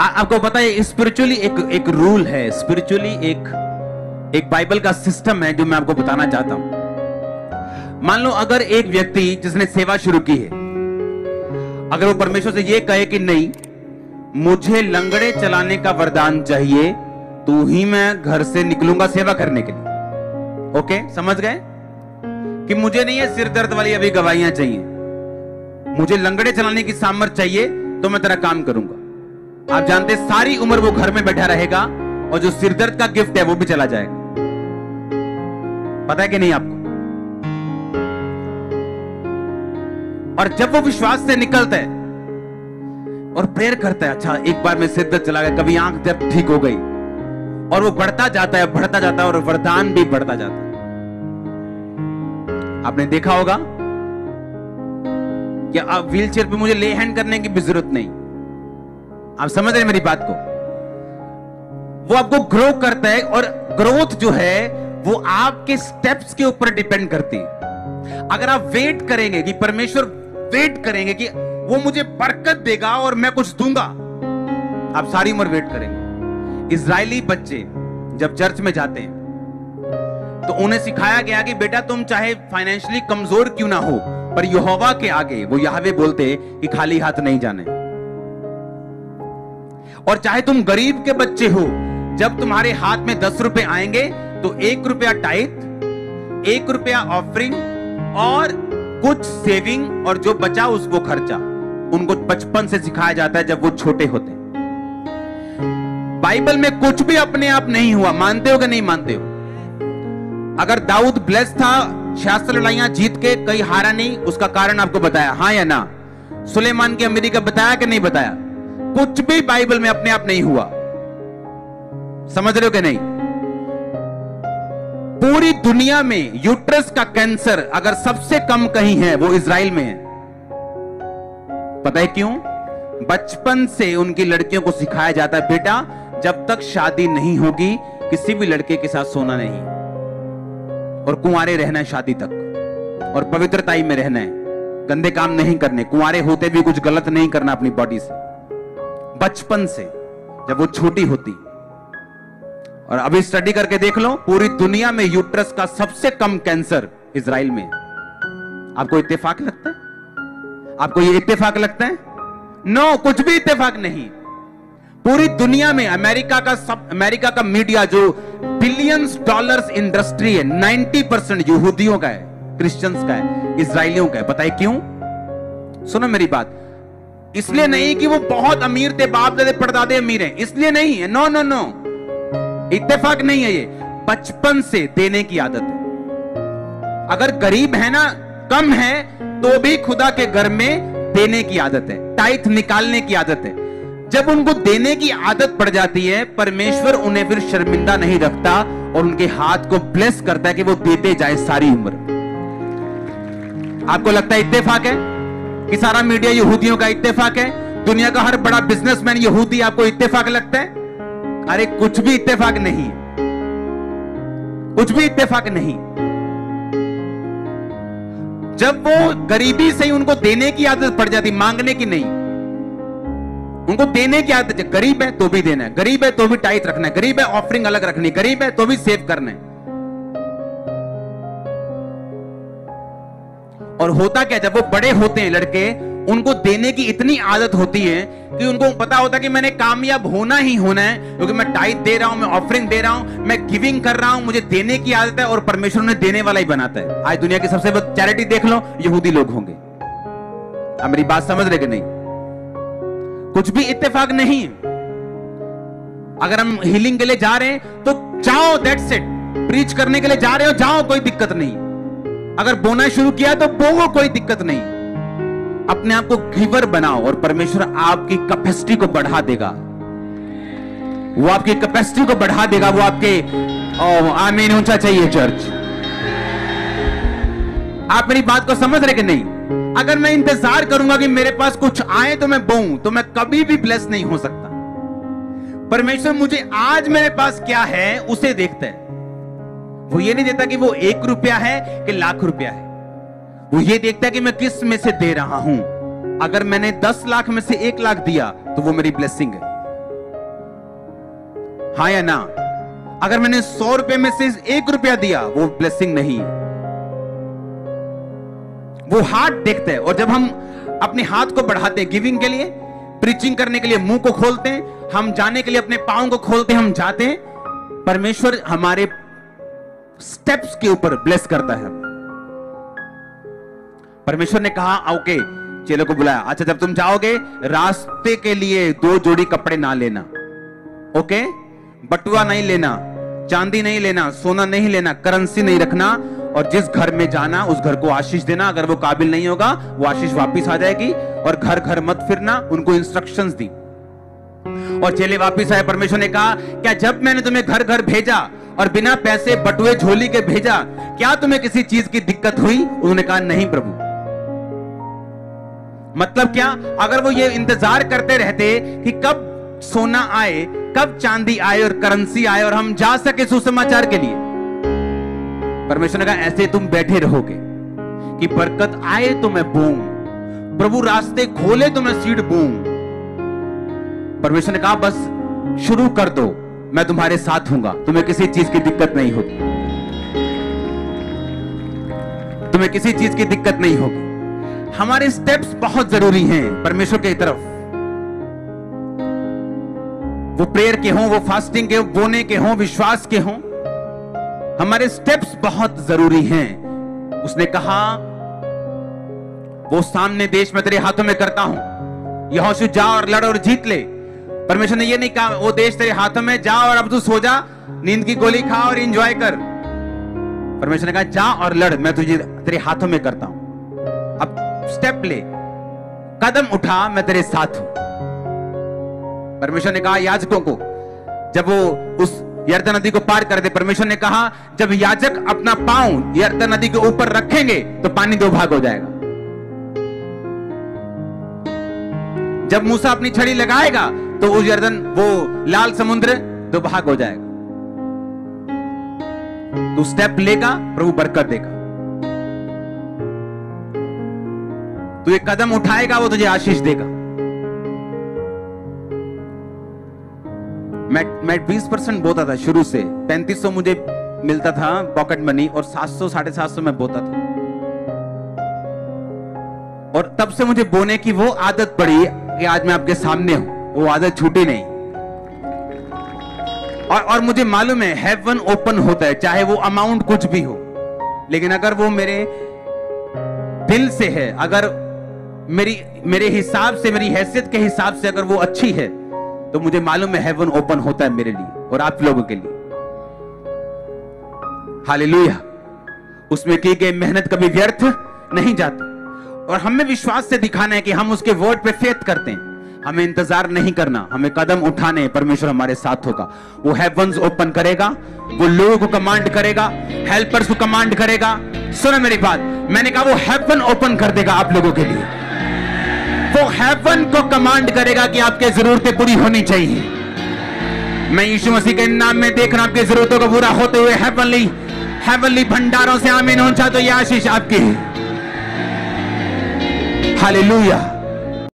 आपको पता है स्पिरिचुअली एक रूल है, स्पिरिचुअली एक बाइबल का सिस्टम है जो मैं आपको बताना चाहता हूं। मान लो अगर एक व्यक्ति जिसने सेवा शुरू की है, अगर वो परमेश्वर से ये कहे कि नहीं मुझे लंगड़े चलाने का वरदान चाहिए तो ही मैं घर से निकलूंगा सेवा करने के लिए। ओके, समझ गए कि मुझे नहीं है सिर दर्द वाली अभी गवाहियां चाहिए, मुझे लंगड़े चलाने की सामर्थ चाहिए तो मैं तेरा काम करूंगा। आप जानते हैं सारी उम्र वो घर में बैठा रहेगा और जो सिर दर्द का गिफ्ट है वो भी चला जाएगा। पता है कि नहीं आपको? और जब वो विश्वास से निकलता है और प्रेयर करता है, अच्छा एक बार मैं सिर दर्द चला गया, कभी आंख दर्द ठीक हो गई, और वो बढ़ता जाता है बढ़ता जाता है और वरदान भी बढ़ता जाता है। आपने देखा होगा कि अब व्हील चेयर पे मुझे ले हैंड करने की भी जरूरत नहीं। आप समझ रहे हैं मेरी बात को? वो आपको ग्रो करता है और ग्रोथ जो है वो आपके स्टेप्स के ऊपर डिपेंड करती है। अगर आप वेट करेंगे कि परमेश्वर वेट करेंगे कि वो मुझे बरकत देगा और मैं कुछ दूंगा, आप सारी उम्र वेट करेंगे। इजरायली बच्चे जब चर्च में जाते हैं तो उन्हें सिखाया गया कि बेटा तुम चाहे फाइनेंशियली कमजोर क्यों ना हो, पर यहोवा के आगे वो याहवे बोलते कि खाली हाथ नहीं जाने। और चाहे तुम गरीब के बच्चे हो, जब तुम्हारे हाथ में 10 रुपए आएंगे तो 1 रुपया टाइथ, 1 रुपया ऑफरिंग और कुछ सेविंग, और जो बचा उसको खर्चा। उनको बचपन से सिखाया जाता है जब वो छोटे होते हैं। बाइबल में कुछ भी अपने आप नहीं हुआ, मानते हो कि नहीं मानते हो? अगर दाऊद ब्लेस था, 66 लड़ाइयां जीत के कहीं हारा नहीं, उसका कारण आपको बताया, हाँ या ना? सुलेमान की अमीरी का बताया कि नहीं बताया? कुछ भी बाइबल में अपने आप नहीं हुआ। समझ रहे हो कि नहीं? पूरी दुनिया में यूट्रस का कैंसर अगर सबसे कम कहीं है वो इजराइल में है। पता है क्यों? बचपन से उनकी लड़कियों को सिखाया जाता है बेटा जब तक शादी नहीं होगी किसी भी लड़के के साथ सोना नहीं, और कुंवारे रहना है शादी तक, और पवित्रताई में रहना है, गंदे काम नहीं करने, कुंवारे होते भी कुछ गलत नहीं करना अपनी बॉडी से। बचपन से जब वो छोटी होती। और अभी स्टडी करके देख लो, पूरी दुनिया में यूट्रस का सबसे कम कैंसर इजराइल में है। आपको इत्तेफाक लगता है? आपको ये इत्तेफाक लगता है? नो, कुछ भी इत्तेफाक नहीं। पूरी दुनिया में अमेरिका का मीडिया जो बिलियंस डॉलर्स इंडस्ट्री है, 90% यहूदियों का है, क्रिश्चियंस का है, इजरायलियों का है। पता है क्यों? सुनो मेरी बात, इसलिए नहीं कि वो बहुत अमीर थे, बाप दादे परदादे अमीर हैं, इसलिए नहीं है। नो नो नो, इत्तेफाक नहीं है ये। बचपन से देने की आदत है। अगर गरीब है ना, कम है, तो भी खुदा के घर में देने की आदत है, टाइथ निकालने की आदत है। जब उनको देने की आदत पड़ जाती है, परमेश्वर उन्हें फिर शर्मिंदा नहीं रखता और उनके हाथ को ब्लेस करता है कि वो देते जाए सारी उम्र। आपको लगता है इत्तेफाक है कि सारा मीडिया यहूदियों का इत्तेफाक है? दुनिया का हर बड़ा बिजनेसमैन यहूदी, आपको इत्तेफाक लगता है? अरे कुछ भी इत्तेफाक नहीं, कुछ भी इत्तेफाक नहीं। जब वो गरीबी से ही उनको देने की आदत पड़ जाती, मांगने की नहीं, उनको देने की आदत है। गरीब है तो भी देना है, गरीब है तो भी टाइट रखना है, गरीब है ऑफरिंग अलग रखनी, गरीब है तो भी सेव करना है। और होता क्या, जब वो बड़े होते हैं लड़के, उनको देने की इतनी आदत होती है कि उनको पता होता है कि मैंने कामयाब होना ही होना है, क्योंकि मैं टाइट दे रहा हूं, मैं ऑफरिंग दे रहा हूं, मैं गिविंग कर रहा हूं, मुझे देने की आदत है, और परमेश्वर ने देने वाला ही बनाता है। आज दुनिया की सबसे बड़ी चैरिटी देख लो, यहूदी लोग होंगे। अब मेरी बात समझ रहे कि नहीं? कुछ भी इत्तेफाक नहीं है। अगर हम हीलिंग के लिए जा रहे हैं तो जाओ, दैट्स इट। प्रीच करने के लिए जा रहे हो, जाओ, कोई दिक्कत नहीं। अगर बोना शुरू किया तो बोलो, कोई दिक्कत नहीं। अपने आप को गिवर बनाओ और परमेश्वर आपकी कैपेसिटी को बढ़ा देगा। वो आपकी कैपेसिटी को बढ़ा देगा। वो आपके आमीन ऊंचा चाहिए चर्च। आप मेरी बात को समझ रहे कि नहीं? अगर मैं इंतजार करूंगा कि मेरे पास कुछ आए तो मैं बोऊं, तो मैं कभी भी ब्लेस नहीं हो सकता। परमेश्वर मुझे आज मेरे पास क्या है उसे देखता है। वो ये नहीं देता कि वो 1 रुपया है कि लाख रुपया है। वो ये देखता है कि मैं किस में से दे रहा हूं। अगर मैंने 10 लाख में से 1 लाख दिया तो वो मेरी ब्लेसिंग है। हाँ या ना? अगर मैंने 100 रुपए में से 1 रुपया दिया, वो ब्लेसिंग नहीं है। वो हाथ देखते हैं। और जब हम अपने हाथ को बढ़ाते हैं गिविंग के लिए, प्रीचिंग करने के लिए मुंह को खोलते हैं, हम जाने के लिए अपने पांव को खोलते हैं, हम जाते हैं, परमेश्वर हमारे स्टेप्स के ऊपर ब्लेस करता है। परमेश्वर ने कहा ओके, चेलों को बुलाया, अच्छा जब तुम जाओगे रास्ते के लिए 2 जोड़ी कपड़े ना लेना, ओके, बटुआ नहीं लेना, चांदी नहीं लेना, सोना नहीं लेना, करेंसी नहीं रखना, और जिस घर में जाना उस घर को आशीष देना। अगर वो काबिल नहीं होगा वो आशीष वापिस आ जाएगी। और घर घर मत फिरना, उनको इंस्ट्रक्शंस दी। और चेले वापिस आए। परमेश्वर ने कहा क्या जब मैंने तुम्हें घर घर भेजा और बिना पैसे बटुए झोली के भेजा, क्या तुम्हें किसी चीज की दिक्कत हुई? उन्होंने कहा नहीं प्रभु। मतलब क्या? अगर वो ये इंतजार करते रहते कि कब सोना आए, कब चांदी आए और करेंसी आए और हम जा सके सुसमाचार के लिए, परमेश्वर ने कहा ऐसे तुम बैठे रहोगे कि बरकत आए तो मैं बोऊं, प्रभु रास्ते खोले तो मैं सीड बोऊं। परमेश्वर ने कहा बस शुरू कर दो, मैं तुम्हारे साथ हूंगा, तुम्हें किसी चीज की दिक्कत नहीं होगी, तुम्हें किसी चीज की दिक्कत नहीं होगी। हमारे स्टेप्स बहुत जरूरी हैं परमेश्वर की तरफ, वो प्रेयर के हों, वो फास्टिंग के, बोने के हों, विश्वास के हों, हमारे स्टेप्स बहुत जरूरी हैं। उसने कहा वो सामने देश में तेरे हाथों में करता हूं, यहोशू जा और लड़ और जीत ले। परमेश्वर ने ये नहीं कहा वो देश तेरे हाथों में, जा और अब तू सो जा, नींद की गोली खा और एंजॉय कर। परमेश्वर ने कहा जा और लड़, मैं तुझे तेरे हाथों में करता हूं, अब स्टेप ले, कदम उठा, मैं तेरे साथ हूं। परमेश्वर ने कहा याजकों को जब वो उस यरदन नदी को पार कर दे, परमेश्वर ने कहा जब याजक अपना पांव यरदन नदी के ऊपर रखेंगे तो पानी 2 भाग हो जाएगा। जब मूसा अपनी छड़ी लगाएगा तो उस यरदन, वो लाल समुद्र 2 भाग हो जाएगा। तू स्टेप लेगा, प्रभु बरकत देगा। तू एक कदम उठाएगा, वो तुझे आशीष देगा। मैं 20% बोता था शुरू से, 3500 मुझे मिलता था पॉकेट मनी और 700 750 में बोता था। और तब से मुझे बोने की वो आदत पड़ी कि आज मैं आपके सामने हूं, वो आदत छूटी नहीं। और मुझे मालूम है हेवन ओपन होता है, चाहे वो अमाउंट कुछ भी हो, लेकिन अगर वो मेरे दिल से है, अगर मेरे हिसाब से, मेरी हैसियत के हिसाब से अगर वो अच्छी है, तो मुझे मालूम है हेवन ओपन होता है मेरे लिए और आप लोगों के लिए। हालेलुया। उसमें की गई मेहनत कभी व्यर्थ नहीं जाती। और हमें विश्वास से दिखाना है कि हम उसके वर्ड पे फेथ करते हैं। हमें इंतजार नहीं करना, हमें कदम उठाने, परमेश्वर हमारे साथ होगा। वो हेवंस ओपन करेगा, वो लोगों को कमांड करेगा, हेल्पर्स को कमांड करेगा। सुनो मेरी बात, मैंने कहा वो हेवन ओपन कर देगा आप लोगों के लिए। वो हेवन को कमांड करेगा कि आपकी जरूरतें पूरी होनी चाहिए। मैं यीशु मसीह के नाम में देख रहा हूं आपकी जरूरतों को पूरा होते हुए हेवनली भंडारों से आमीन हो। तो यह आशीष आपकी है। हालेलुया।